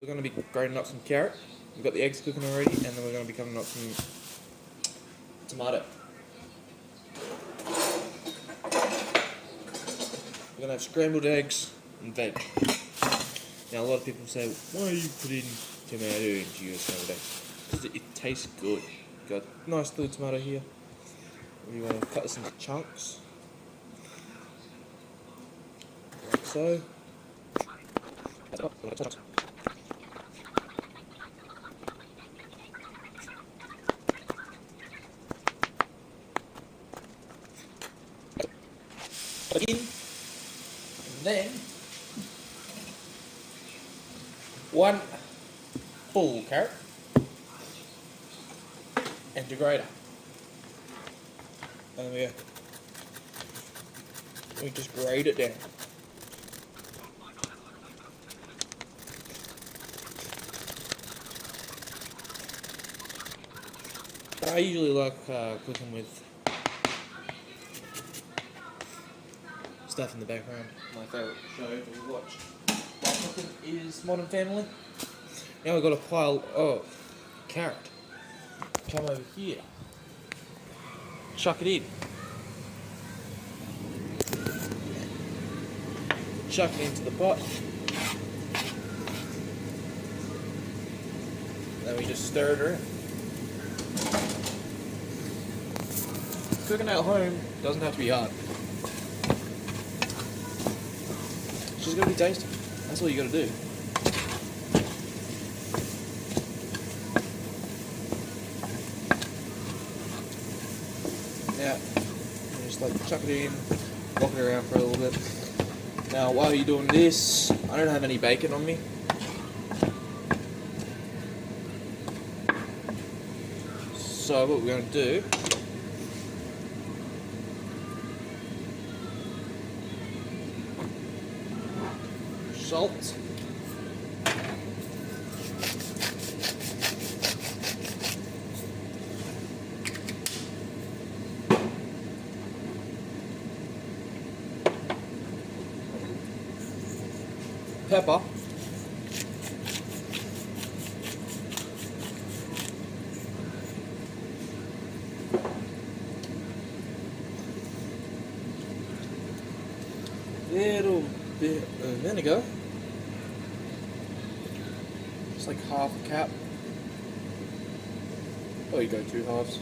We're going to be grating up some carrot. We've got the eggs cooking already, and then we're going to be cutting up some tomato. We're going to have scrambled eggs and veg. Now, a lot of people say, why are you putting tomato into your scrambled eggs? Because it tastes good. Got a nice little tomato here. We want to cut this into chunks. Like so. And then one full carrot and your grater. And we just grate it down. I usually like cooking with stuff in the background. My favourite show to watch while cooking is Modern Family. Now we've got a pile of carrot. Come over here. Chuck it in. Chuck it into the pot. Then we just stir it around. Cooking at home doesn't have to be hard. It's just gotta be tasty. That's all you gotta do. Now, just like chuck it in, walk it around for a little bit. Now, while you're doing this, I don't have any bacon on me. So what we're gonna do, salt, pepper, little bit of vinegar. Just like half a cap. Oh, you go 2 halves.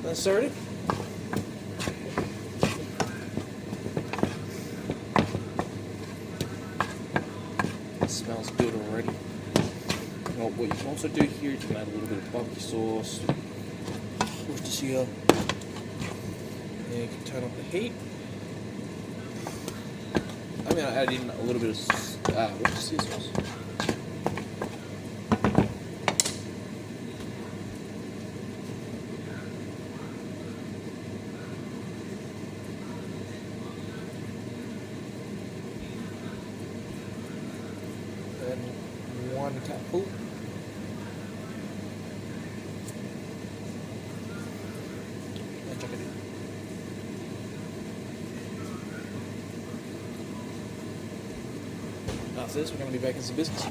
That's already. It smells good already. Well, what you can also do here is you can add a little bit of barbecue sauce. Worcestershire. And you can turn up the heat. I'm going to add in a little bit of Worcestershire sauce. And 1 cupful. And chuck it in. After this, we're going to be baking some biscuits.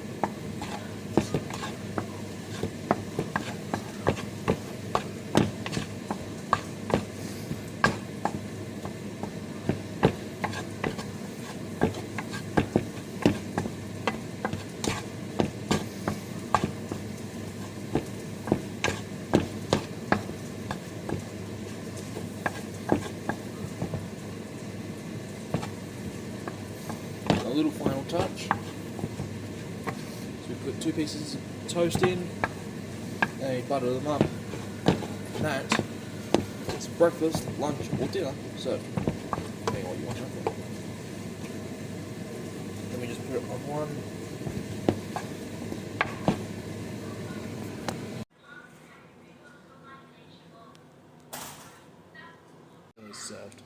A little final touch. So we put 2 pieces of toast in, and we butter them up. And that is breakfast, lunch, or dinner served. Depending on what you want to have. Then we just put it on one. And it's served.